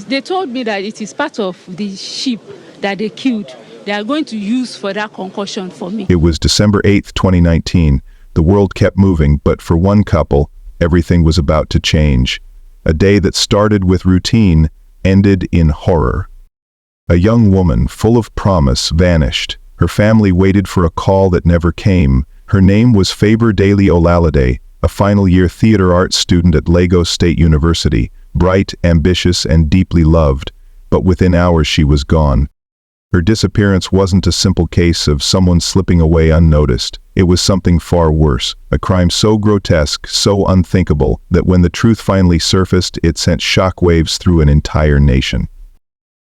They told me that it is part of the sheep that they killed. They are going to use for that concussion for me. It was December 8, 2019. The world kept moving, but for one couple, everything was about to change. A day that started with routine ended in horror. A young woman, full of promise, vanished. Her family waited for a call that never came. Her name was Faber Daly Olalade, a final-year theater arts student at Lagos State University, bright, ambitious, and deeply loved. But within hours she was gone. Her disappearance wasn't a simple case of someone slipping away unnoticed. It was something far worse, a crime so grotesque, so unthinkable, that when the truth finally surfaced, it sent shockwaves through an entire nation.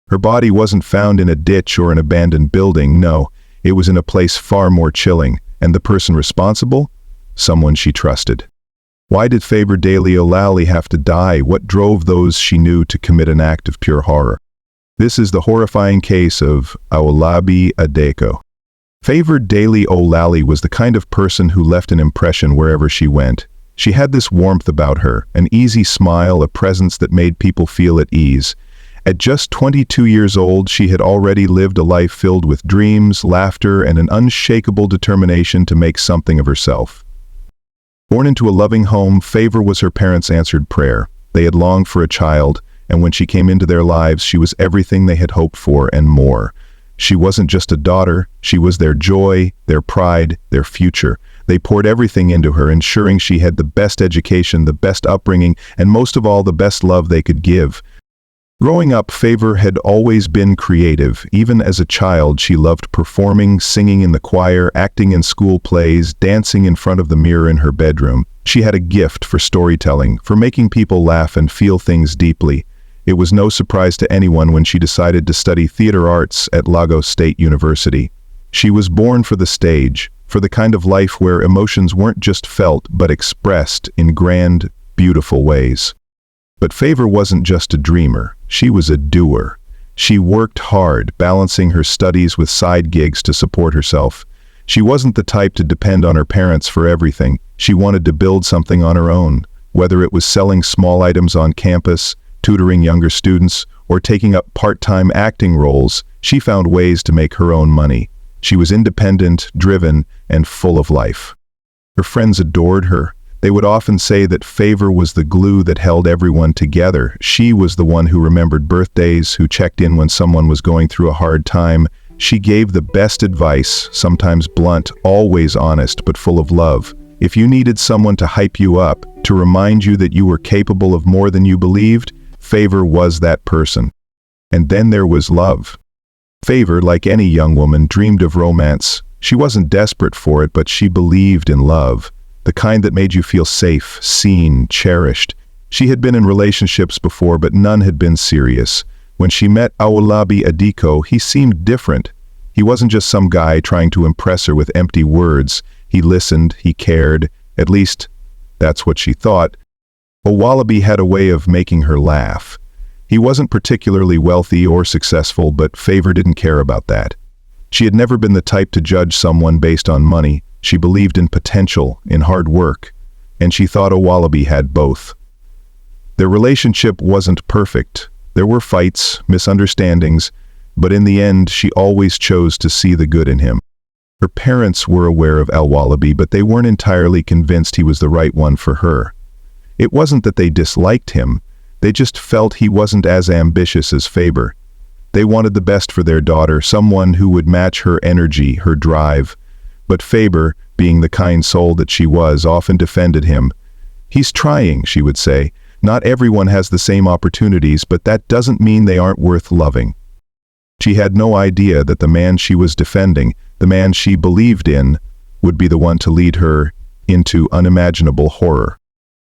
Her body wasn't found in a ditch or an abandoned building, no, it was in a place far more chilling, and the person responsible? Someone she trusted. Why did Faber Daly Olalade have to die? What drove those she knew to commit an act of pure horror? This is the horrifying case of Owolabi Adeko. Faber Daly Olalade was the kind of person who left an impression wherever she went. She had this warmth about her, an easy smile, a presence that made people feel at ease. At just 22 years old, she had already lived a life filled with dreams, laughter, and an unshakable determination to make something of herself. Born into a loving home, Faber was her parents' answered prayer. They had longed for a child, and when she came into their lives, she was everything they had hoped for and more. She wasn't just a daughter, she was their joy, their pride, their future. They poured everything into her, ensuring she had the best education, the best upbringing, and most of all, the best love they could give. Growing up, Faber had always been creative. Even as a child, she loved performing, singing in the choir, acting in school plays, dancing in front of the mirror in her bedroom. She had a gift for storytelling, for making people laugh and feel things deeply. It was no surprise to anyone when she decided to study theater arts at Lagos State University. She was born for the stage, for the kind of life where emotions weren't just felt but expressed in grand, beautiful ways. But Faber wasn't just a dreamer, she was a doer. She worked hard, balancing her studies with side gigs to support herself. She wasn't the type to depend on her parents for everything. She wanted to build something on her own, whether it was selling small items on campus, tutoring younger students, or taking up part-time acting roles. She found ways to make her own money. She was independent, driven, and full of life. Her friends adored her. They would often say that Faber was the glue that held everyone together. She was the one who remembered birthdays, who checked in when someone was going through a hard time. She gave the best advice, sometimes blunt, always honest, but full of love. If you needed someone to hype you up, to remind you that you were capable of more than you believed, Faber was that person. And then there was love. Faber, like any young woman, dreamed of romance. She wasn't desperate for it, but she believed in love. The kind that made you feel safe, seen, cherished. She had been in relationships before, but none had been serious. When she met Owolabi Adeko, he seemed different. He wasn't just some guy trying to impress her with empty words. He listened, he cared. At least, that's what she thought. Owolabi had a way of making her laugh. He wasn't particularly wealthy or successful, but Faber didn't care about that. She had never been the type to judge someone based on money. She believed in potential, in hard work, and she thought Owolabi had both. Their relationship wasn't perfect. There were fights, misunderstandings, but in the end, she always chose to see the good in him. Her parents were aware of Owolabi, but they weren't entirely convinced he was the right one for her. It wasn't that they disliked him, they just felt he wasn't as ambitious as Faber. They wanted the best for their daughter, someone who would match her energy, her drive. But Faber, being the kind soul that she was, often defended him. "He's trying," she would say. "Not everyone has the same opportunities, but that doesn't mean they aren't worth loving." She had no idea that the man she was defending, the man she believed in, would be the one to lead her into unimaginable horror.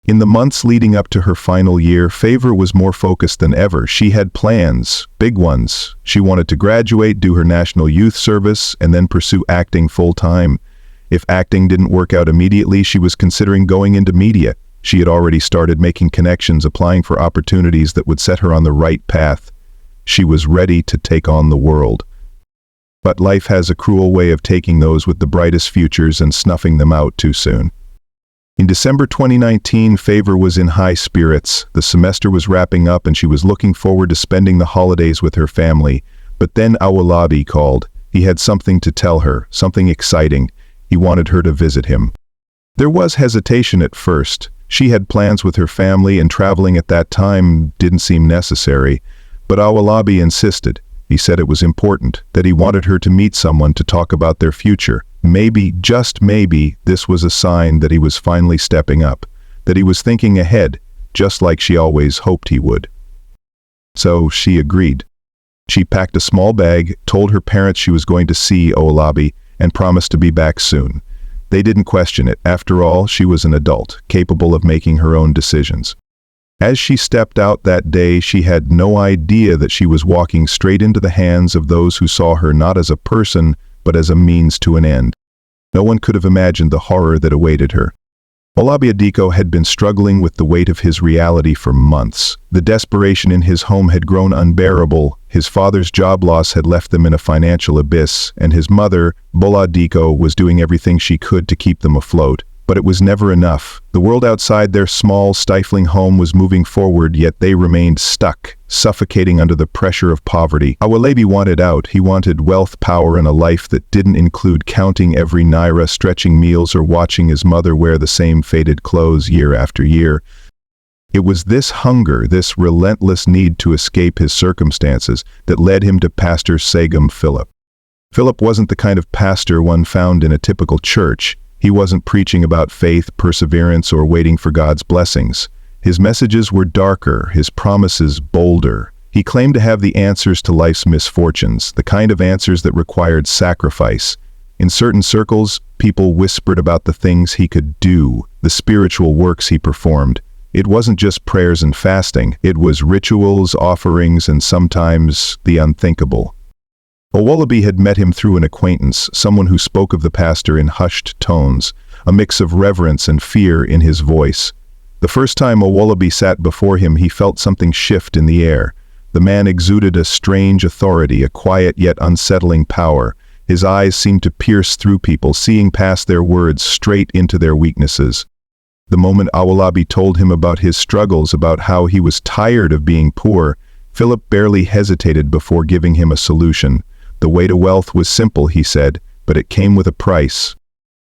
In the months leading up to her final year, Faber was more focused than ever. She had plans, big ones. She wanted to graduate, do her national youth service, and then pursue acting full-time. If acting didn't work out immediately, she was considering going into media. She had already started making connections, applying for opportunities that would set her on the right path. She was ready to take on the world. But life has a cruel way of taking those with the brightest futures and snuffing them out too soon. In December 2019, Favor was in high spirits. The semester was wrapping up and she was looking forward to spending the holidays with her family. But then Awolabi called. He had something to tell her, something exciting. He wanted her to visit him. There was hesitation at first. She had plans with her family and traveling at that time didn't seem necessary. But Awolabi insisted. He said it was important, that he wanted her to meet someone to talk about their future. Maybe, just maybe, this was a sign that he was finally stepping up, that he was thinking ahead, just like she always hoped he would. So she agreed. She packed a small bag, told her parents she was going to see Awolabi, and promised to be back soon. They didn't question it. After all, she was an adult, capable of making her own decisions. As she stepped out that day, she had no idea that she was walking straight into the hands of those who saw her not as a person, but as a means to an end. No one could have imagined the horror that awaited her. Awolabi Adiko had been struggling with the weight of his reality for months. The desperation in his home had grown unbearable. His father's job loss had left them in a financial abyss, and his mother, Bola Adiko, was doing everything she could to keep them afloat. But it was never enough. The world outside their small, stifling home was moving forward, yet they remained stuck, suffocating under the pressure of poverty. Awolabi wanted out. He wanted wealth, power, and a life that didn't include counting every naira, stretching meals, or watching his mother wear the same faded clothes year after year. It was this hunger, this relentless need to escape his circumstances, that led him to Pastor Sagum Philip. Philip wasn't the kind of pastor one found in a typical church. He wasn't preaching about faith, perseverance, or waiting for God's blessings. His messages were darker, his promises bolder. He claimed to have the answers to life's misfortunes, the kind of answers that required sacrifice. In certain circles, people whispered about the things he could do, the spiritual works he performed. It wasn't just prayers and fasting, it was rituals, offerings, and sometimes the unthinkable. Awolabi had met him through an acquaintance, someone who spoke of the pastor in hushed tones, a mix of reverence and fear in his voice. The first time Awolabi sat before him, he felt something shift in the air. The man exuded a strange authority, a quiet yet unsettling power. His eyes seemed to pierce through people, seeing past their words straight into their weaknesses. The moment Awolabi told him about his struggles, about how he was tired of being poor, Philip barely hesitated before giving him a solution. The way to wealth was simple, he said, but it came with a price.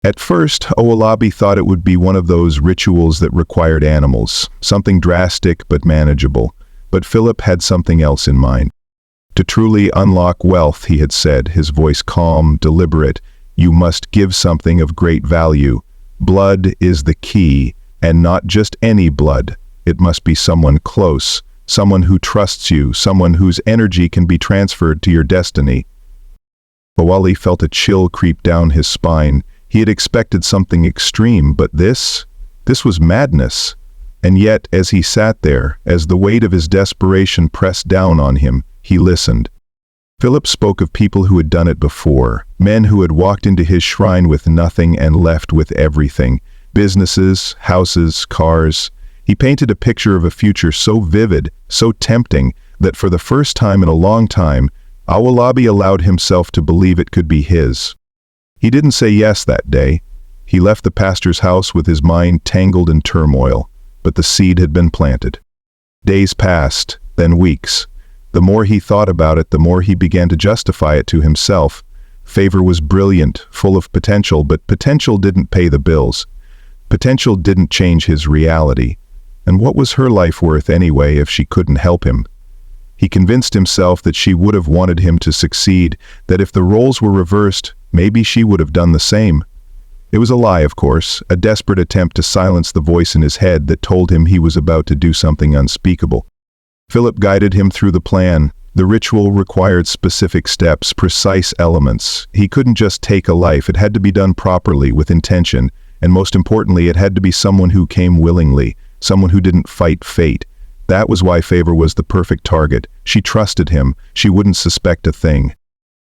At first, Awolabi thought it would be one of those rituals that required animals, something drastic but manageable. But Philip had something else in mind. To truly unlock wealth, he had said, his voice calm, deliberate, you must give something of great value. Blood is the key, and not just any blood. It must be someone close, someone who trusts you, someone whose energy can be transferred to your destiny. Awolabi felt a chill creep down his spine. He had expected something extreme, but this was madness. And yet, as he sat there, as the weight of his desperation pressed down on him, he listened. Philip spoke of people who had done it before, men who had walked into his shrine with nothing and left with everything, businesses, houses, cars. He painted a picture of a future so vivid, so tempting, that for the first time in a long time, Awolabi allowed himself to believe it could be his. He didn't say yes that day. He left the pastor's house with his mind tangled in turmoil, but the seed had been planted. Days passed, then weeks. The more he thought about it, the more he began to justify it to himself. Favor was brilliant, full of potential, but potential didn't pay the bills. Potential didn't change his reality. And what was her life worth anyway if she couldn't help him? He convinced himself that she would have wanted him to succeed, that if the roles were reversed, maybe she would have done the same. It was a lie, of course, a desperate attempt to silence the voice in his head that told him he was about to do something unspeakable. Philip guided him through the plan. The ritual required specific steps, precise elements. He couldn't just take a life, it had to be done properly, with intention, and most importantly, it had to be someone who came willingly, someone who didn't fight fate. That was why Favor was the perfect target. She trusted him. She wouldn't suspect a thing.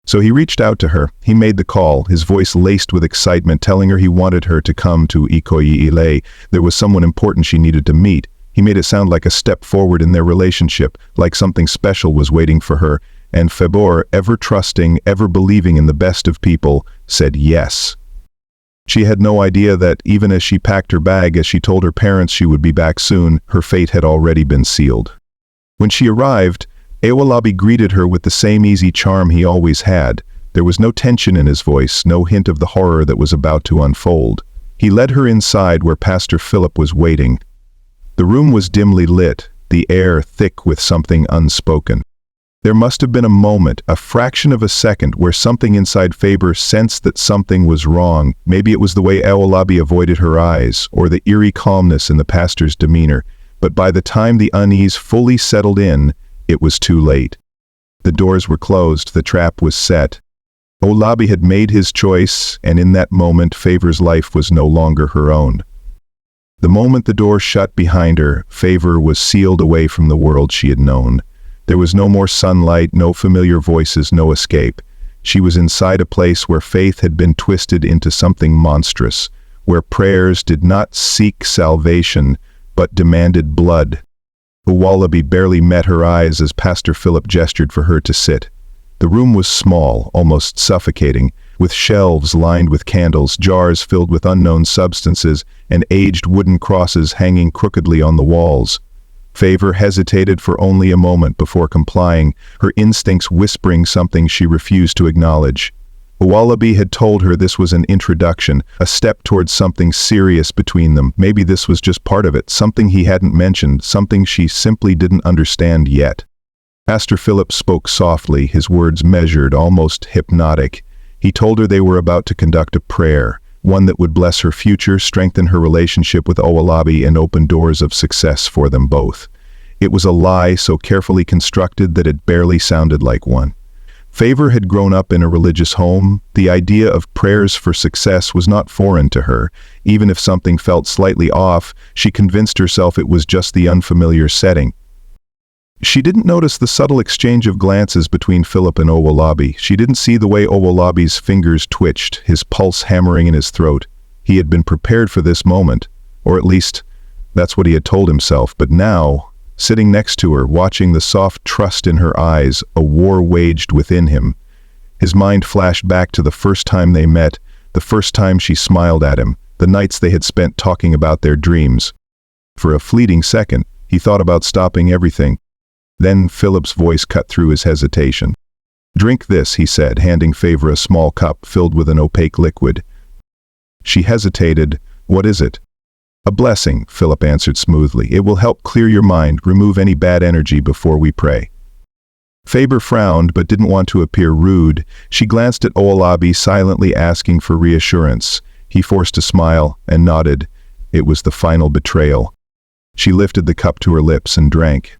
So he reached out to her. He made the call, his voice laced with excitement, telling her he wanted her to come to Ikoyi Ile. There was someone important she needed to meet. He made it sound like a step forward in their relationship, like something special was waiting for her. And Favor, ever trusting, ever believing in the best of people, said yes. She had no idea that, even as she packed her bag as she told her parents she would be back soon, her fate had already been sealed. When she arrived, Ewalabi greeted her with the same easy charm he always had. There was no tension in his voice, no hint of the horror that was about to unfold. He led her inside where Pastor Philip was waiting. The room was dimly lit, the air thick with something unspoken. There must have been a moment, a fraction of a second, where something inside Faber sensed that something was wrong. Maybe it was the way Ewalabi avoided her eyes, or the eerie calmness in the pastor's demeanor. But by the time the unease fully settled in, it was too late. The doors were closed, the trap was set. Ewalabi had made his choice, and in that moment Faber's life was no longer her own. The moment the door shut behind her, Faber was sealed away from the world she had known. There was no more sunlight, no familiar voices, no escape. She was inside a place where faith had been twisted into something monstrous, where prayers did not seek salvation, but demanded blood. Ewalabi barely met her eyes as Pastor Philip gestured for her to sit. The room was small, almost suffocating, with shelves lined with candles, jars filled with unknown substances, and aged wooden crosses hanging crookedly on the walls. Faber hesitated for only a moment before complying, her instincts whispering something she refused to acknowledge. Ewalabi had told her this was an introduction, a step towards something serious between them. Maybe this was just part of it, something he hadn't mentioned, something she simply didn't understand yet. Pastor Philip spoke softly, his words measured, almost hypnotic. He told her they were about to conduct a prayer, one that would bless her future, strengthen her relationship with Ewalabi, and open doors of success for them both. It was a lie so carefully constructed that it barely sounded like one. Faber had grown up in a religious home. The idea of prayers for success was not foreign to her. Even if something felt slightly off, she convinced herself it was just the unfamiliar setting. She didn't notice the subtle exchange of glances between Philip and Ewalabi. She didn't see the way Owolabi's fingers twitched, his pulse hammering in his throat. He had been prepared for this moment, or at least, that's what he had told himself. But now, sitting next to her, watching the soft trust in her eyes, a war waged within him. His mind flashed back to the first time they met, the first time she smiled at him, the nights they had spent talking about their dreams. For a fleeting second, he thought about stopping everything. Then Philip's voice cut through his hesitation. "Drink this," he said, handing Faber a small cup filled with an opaque liquid. She hesitated. "What is it?" "A blessing," Philip answered smoothly. "It will help clear your mind, remove any bad energy before we pray." Faber frowned but didn't want to appear rude. She glanced at Ewalabi, silently asking for reassurance. He forced a smile and nodded. It was the final betrayal. She lifted the cup to her lips and drank.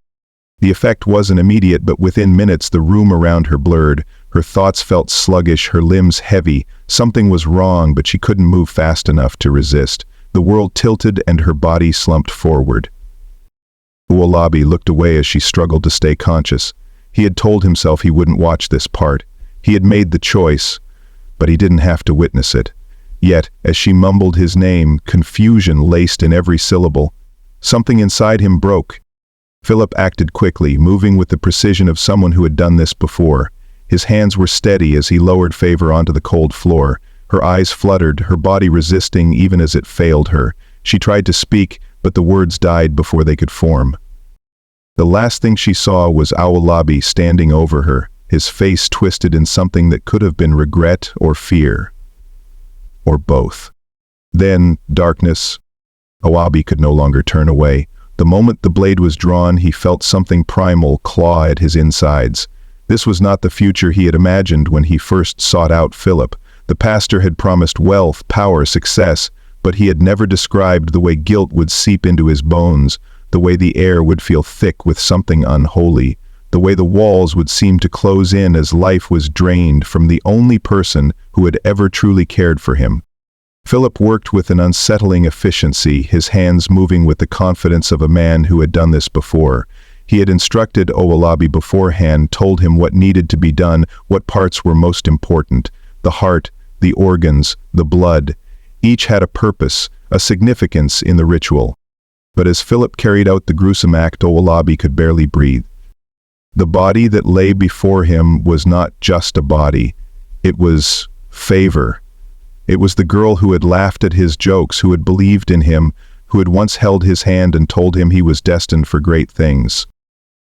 The effect wasn't immediate, but within minutes the room around her blurred. Her thoughts felt sluggish, her limbs heavy. Something was wrong, but she couldn't move fast enough to resist. The world tilted and her body slumped forward. Ewalabi looked away as she struggled to stay conscious. He had told himself he wouldn't watch this part. He had made the choice, but he didn't have to witness it. Yet, as she mumbled his name, confusion laced in every syllable. Something inside him broke. Philip acted quickly, moving with the precision of someone who had done this before. His hands were steady as he lowered Faber onto the cold floor. Her eyes fluttered, her body resisting even as it failed her. She tried to speak, but the words died before they could form. The last thing she saw was Ewalabi standing over her, his face twisted in something that could have been regret or fear. Or both. Then, darkness. Ewalabi could no longer turn away. The moment the blade was drawn, he felt something primal claw at his insides. This was not the future he had imagined when he first sought out Philip. The pastor had promised wealth, power, success, but he had never described the way guilt would seep into his bones, the way the air would feel thick with something unholy, the way the walls would seem to close in as life was drained from the only person who had ever truly cared for him. Philip worked with an unsettling efficiency, his hands moving with the confidence of a man who had done this before. He had instructed Ewalabi beforehand, told him what needed to be done, what parts were most important. The heart, the organs, the blood. Each had a purpose, a significance in the ritual. But as Philip carried out the gruesome act, Ewalabi could barely breathe. The body that lay before him was not just a body. It was Faber. It was the girl who had laughed at his jokes, who had believed in him, who had once held his hand and told him he was destined for great things.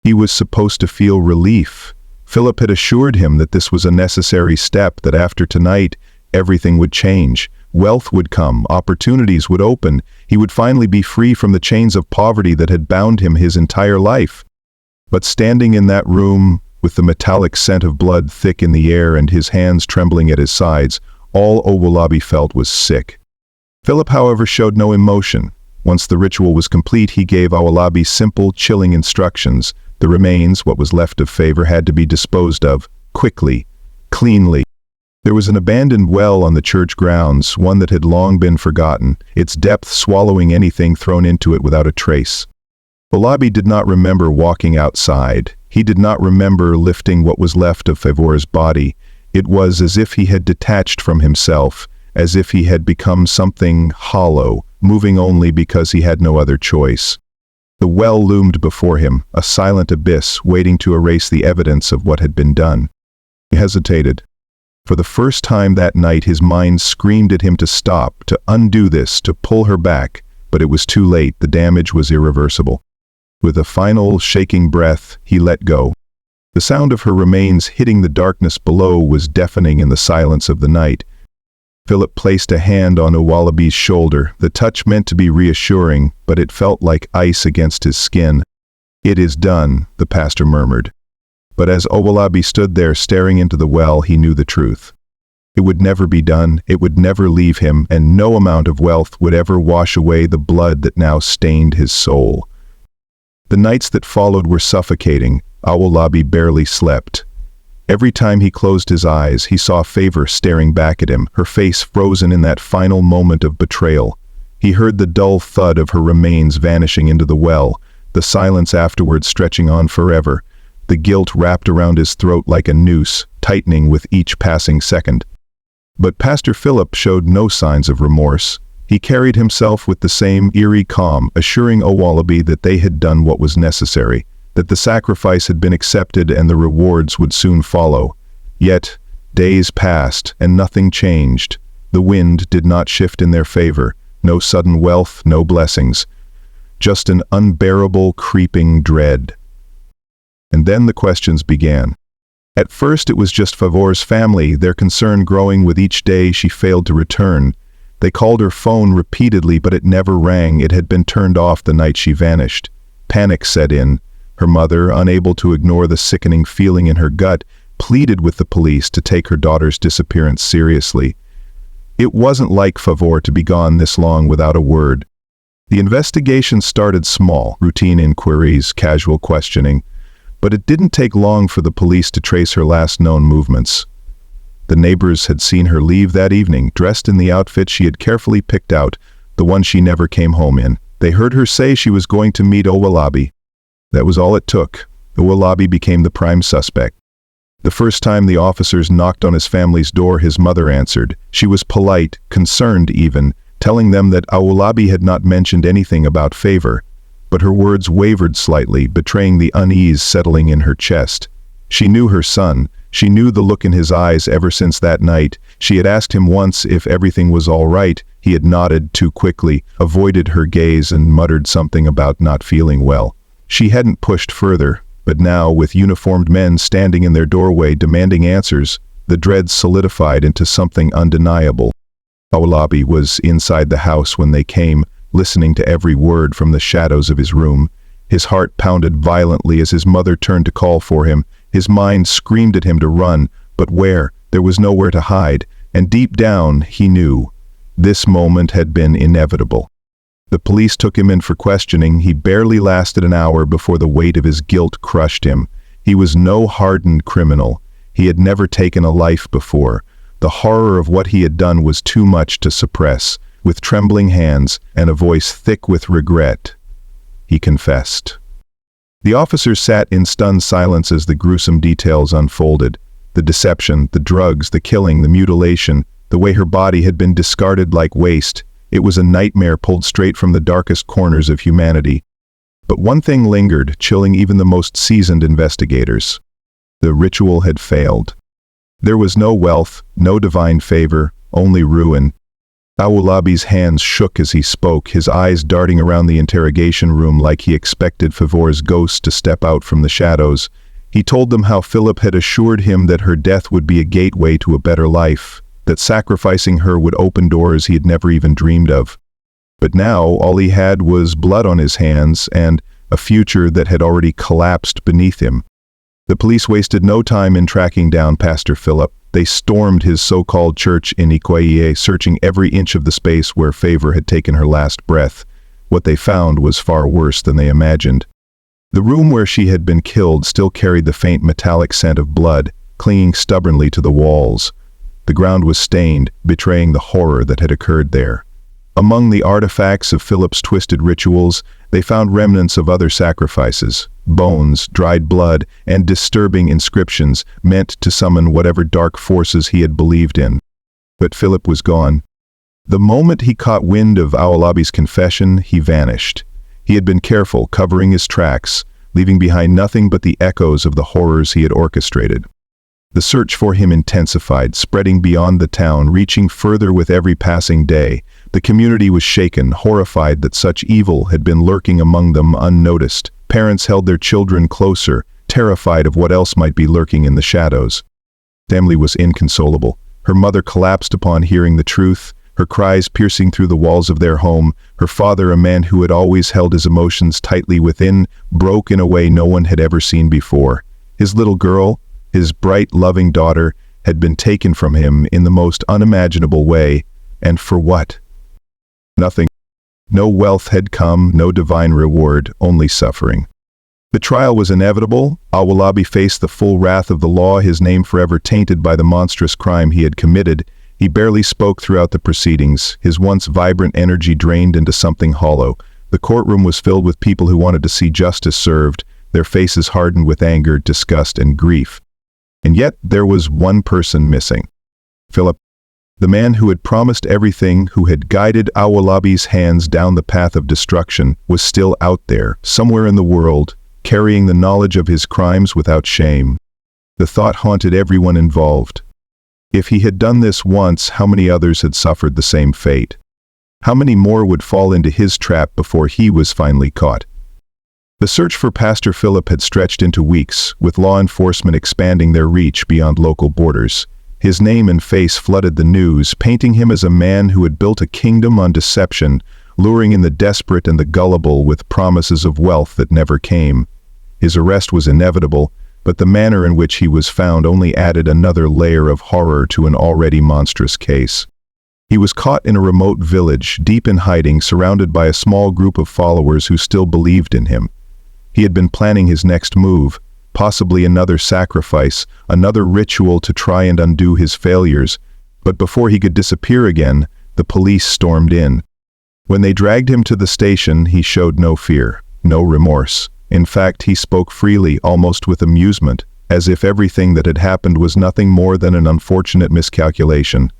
He was supposed to feel relief. Philip had assured him that this was a necessary step, that after tonight, everything would change. Wealth would come, opportunities would open, he would finally be free from the chains of poverty that had bound him his entire life. But standing in that room, with the metallic scent of blood thick in the air and his hands trembling at his sides, all Owolabi felt was sick. Philip, however, showed no emotion. Once the ritual was complete, he gave Owolabi simple, chilling instructions. The remains, what was left of Favor, had to be disposed of, quickly, cleanly. There was an abandoned well on the church grounds, one that had long been forgotten, its depth swallowing anything thrown into it without a trace. Owolabi did not remember walking outside. He did not remember lifting what was left of Favor's body. It was as if he had detached from himself, as if he had become something hollow, moving only because he had no other choice. The well loomed before him, a silent abyss waiting to erase the evidence of what had been done. He hesitated. For the first time that night his mind screamed at him to stop, to undo this, to pull her back, but it was too late. The damage was irreversible. With a final, shaking breath, he let go. The sound of her remains hitting the darkness below was deafening in the silence of the night. Philip placed a hand on Owolabi's shoulder. The touch meant to be reassuring, but it felt like ice against his skin. "It is done," the pastor murmured. But as Owolabi stood there staring into the well, he knew the truth. It would never be done, it would never leave him, and no amount of wealth would ever wash away the blood that now stained his soul. The nights that followed were suffocating. Owolabi barely slept. Every time he closed his eyes, he saw Favor staring back at him, her face frozen in that final moment of betrayal. He heard the dull thud of her remains vanishing into the well, the silence afterward stretching on forever, the guilt wrapped around his throat like a noose, tightening with each passing second. But Pastor Philip showed no signs of remorse. He carried himself with the same eerie calm, assuring Owolabi that they had done what was necessary, that the sacrifice had been accepted and the rewards would soon follow. Yet, days passed and nothing changed. The wind did not shift in their favor, no sudden wealth, no blessings. Just an unbearable, creeping dread. And then the questions began. At first it was just Favor's family, their concern growing with each day she failed to return. They called her phone repeatedly, but it never rang. It had been turned off the night she vanished. Panic set in. Her mother, unable to ignore the sickening feeling in her gut, pleaded with the police to take her daughter's disappearance seriously. It wasn't like Favor to be gone this long without a word. The investigation started small, routine inquiries, casual questioning, but it didn't take long for the police to trace her last known movements. The neighbors had seen her leave that evening, dressed in the outfit she had carefully picked out, the one she never came home in. They heard her say she was going to meet Owolabi. That was all it took. Owolabi became the prime suspect. The first time the officers knocked on his family's door, his mother answered. She was polite, concerned even, telling them that Owolabi had not mentioned anything about Favor. But her words wavered slightly, betraying the unease settling in her chest. She knew her son. She knew the look in his eyes ever since that night. She had asked him once if everything was all right. He had nodded too quickly, avoided her gaze, and muttered something about not feeling well. She hadn't pushed further, but now, with uniformed men standing in their doorway demanding answers, the dread solidified into something undeniable. Owolabi was inside the house when they came, listening to every word from the shadows of his room. His heart pounded violently as his mother turned to call for him. His mind screamed at him to run, but where? There was nowhere to hide, and deep down, he knew. This moment had been inevitable. The police took him in for questioning. He barely lasted an hour before the weight of his guilt crushed him. He was no hardened criminal. He had never taken a life before. The horror of what he had done was too much to suppress. With trembling hands and a voice thick with regret, he confessed. The officers sat in stunned silence as the gruesome details unfolded. The deception, the drugs, the killing, the mutilation, the way her body had been discarded like waste. It was a nightmare pulled straight from the darkest corners of humanity. But one thing lingered, chilling even the most seasoned investigators. The ritual had failed. There was no wealth, no divine favor, only ruin. Awolabi's hands shook as he spoke, his eyes darting around the interrogation room like he expected Favor's ghost to step out from the shadows. He told them how Philip had assured him that her death would be a gateway to a better life, that sacrificing her would open doors he had never even dreamed of. But now all he had was blood on his hands and a future that had already collapsed beneath him. The police wasted no time in tracking down Pastor Philip. They stormed his so-called church in Ikoyi, searching every inch of the space where Favor had taken her last breath. What they found was far worse than they imagined. The room where she had been killed still carried the faint metallic scent of blood, clinging stubbornly to the walls. The ground was stained, betraying the horror that had occurred there. Among the artifacts of Philip's twisted rituals, they found remnants of other sacrifices, bones, dried blood, and disturbing inscriptions meant to summon whatever dark forces he had believed in. But Philip was gone. The moment he caught wind of Awolabi's confession, he vanished. He had been careful, covering his tracks, leaving behind nothing but the echoes of the horrors he had orchestrated. The search for him intensified, spreading beyond the town, reaching further with every passing day. The community was shaken, horrified that such evil had been lurking among them unnoticed. Parents held their children closer, terrified of what else might be lurking in the shadows. Family was inconsolable. Her mother collapsed upon hearing the truth, her cries piercing through the walls of their home. Her father, a man who had always held his emotions tightly within, broke in a way no one had ever seen before. His little girl, his bright, loving daughter, had been taken from him in the most unimaginable way, and for what? Nothing. No wealth had come, no divine reward, only suffering. The trial was inevitable. Awolabi faced the full wrath of the law, his name forever tainted by the monstrous crime he had committed. He barely spoke throughout the proceedings, his once vibrant energy drained into something hollow. The courtroom was filled with people who wanted to see justice served, their faces hardened with anger, disgust, and grief. And yet there was one person missing. Philip, the man who had promised everything, who had guided Awolabi's hands down the path of destruction, was still out there, somewhere in the world, carrying the knowledge of his crimes without shame. The thought haunted everyone involved. If he had done this once, how many others had suffered the same fate? How many more would fall into his trap before he was finally caught? The search for Pastor Philip had stretched into weeks, with law enforcement expanding their reach beyond local borders. His name and face flooded the news, painting him as a man who had built a kingdom on deception, luring in the desperate and the gullible with promises of wealth that never came. His arrest was inevitable, but the manner in which he was found only added another layer of horror to an already monstrous case. He was caught in a remote village, deep in hiding, surrounded by a small group of followers who still believed in him. He had been planning his next move, possibly another sacrifice, another ritual to try and undo his failures, but before he could disappear again, the police stormed in. When they dragged him to the station, he showed no fear, no remorse. In fact, he spoke freely, almost with amusement, as if everything that had happened was nothing more than an unfortunate miscalculation.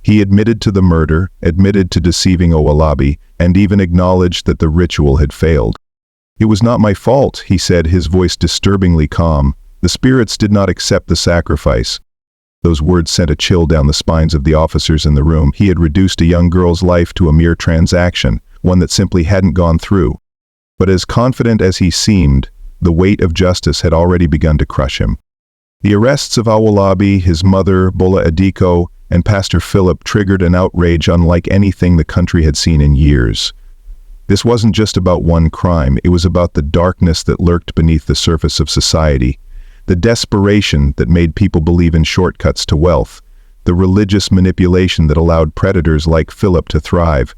He admitted to the murder, admitted to deceiving Awolabi, and even acknowledged that the ritual had failed. "It was not my fault," he said, his voice disturbingly calm. "The spirits did not accept the sacrifice." Those words sent a chill down the spines of the officers in the room. He had reduced a young girl's life to a mere transaction, one that simply hadn't gone through. But as confident as he seemed, the weight of justice had already begun to crush him. The arrests of Awolabi, his mother, Bola Adiko, and Pastor Philip triggered an outrage unlike anything the country had seen in years. This wasn't just about one crime, it was about the darkness that lurked beneath the surface of society, the desperation that made people believe in shortcuts to wealth, the religious manipulation that allowed predators like Philip to thrive.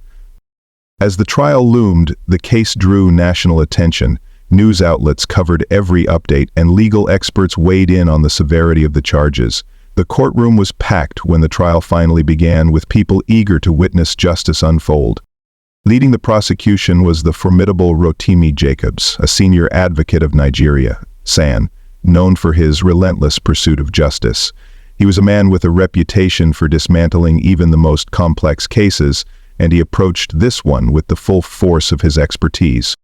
As the trial loomed, the case drew national attention. News outlets covered every update, and legal experts weighed in on the severity of the charges. The courtroom was packed when the trial finally began, with people eager to witness justice unfold. Leading the prosecution was the formidable Rotimi Jacobs, a senior advocate of Nigeria, SAN, known for his relentless pursuit of justice. He was a man with a reputation for dismantling even the most complex cases, and he approached this one with the full force of his expertise.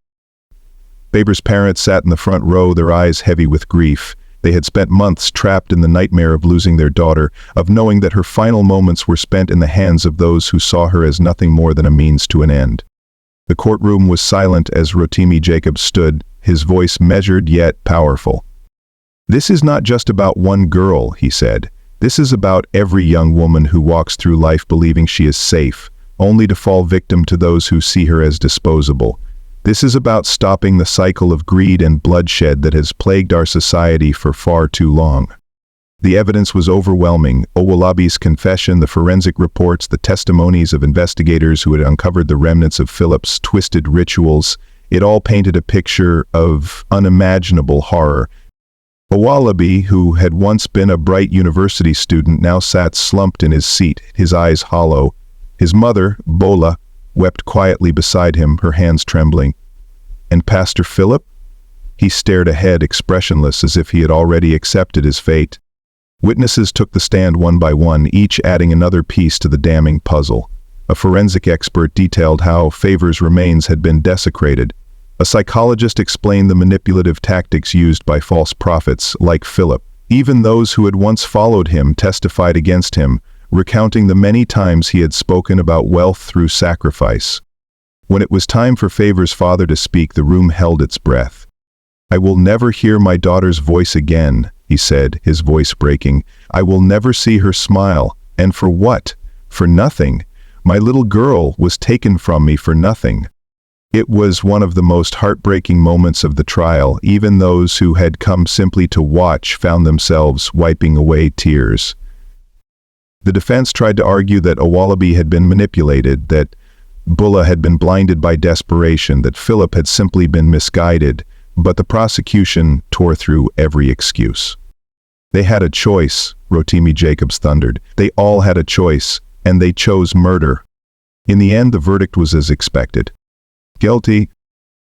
Baber's parents sat in the front row, their eyes heavy with grief. They had spent months trapped in the nightmare of losing their daughter, of knowing that her final moments were spent in the hands of those who saw her as nothing more than a means to an end. The courtroom was silent as Rotimi Jacobs stood, his voice measured yet powerful. "This is not just about one girl," he said. "This is about every young woman who walks through life believing she is safe, only to fall victim to those who see her as disposable. This is about stopping the cycle of greed and bloodshed that has plagued our society for far too long." The evidence was overwhelming. Owolabi's confession, the forensic reports, the testimonies of investigators who had uncovered the remnants of Philip's twisted rituals, it all painted a picture of unimaginable horror. Owolabi, who had once been a bright university student, now sat slumped in his seat, his eyes hollow. His mother, Bola, wept quietly beside him, her hands trembling. And Pastor Philip? He stared ahead, expressionless, as if he had already accepted his fate. Witnesses took the stand one by one, each adding another piece to the damning puzzle. A forensic expert detailed how Favor's remains had been desecrated. A psychologist explained the manipulative tactics used by false prophets like Philip. Even those who had once followed him testified against him, recounting the many times he had spoken about wealth through sacrifice. When it was time for Favor's father to speak, the room held its breath. "I will never hear my daughter's voice again," he said, his voice breaking. "I will never see her smile. And for what? For nothing. My little girl was taken from me for nothing." It was one of the most heartbreaking moments of the trial. Even those who had come simply to watch found themselves wiping away tears. The defense tried to argue that Owolabi had been manipulated, that Bola had been blinded by desperation, that Philip had simply been misguided, but the prosecution tore through every excuse. They had a choice, Rotimi Jacobs thundered. They all had a choice, and they chose murder. In the end, the verdict was as expected. Guilty.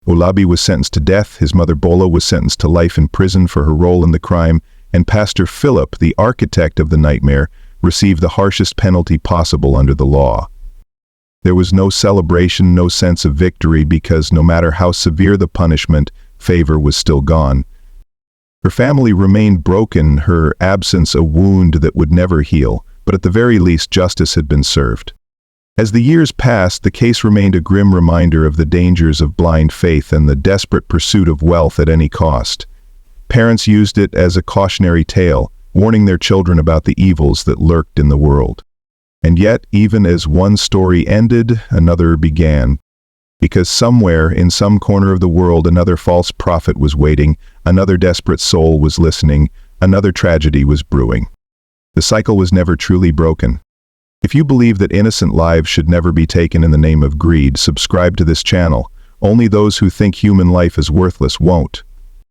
Owolabi was sentenced to death, his mother Bola was sentenced to life in prison for her role in the crime, and Pastor Philip, the architect of the nightmare, received the harshest penalty possible under the law. There was no celebration, no sense of victory, because no matter how severe the punishment, Favor was still gone. Her family remained broken, her absence a wound that would never heal, but at the very least justice had been served. As the years passed, the case remained a grim reminder of the dangers of blind faith and the desperate pursuit of wealth at any cost. Parents used it as a cautionary tale, warning their children about the evils that lurked in the world. And yet, even as one story ended, another began. Because somewhere, in some corner of the world, another false prophet was waiting, another desperate soul was listening, another tragedy was brewing. The cycle was never truly broken. If you believe that innocent lives should never be taken in the name of greed, subscribe to this channel. Only those who think human life is worthless won't.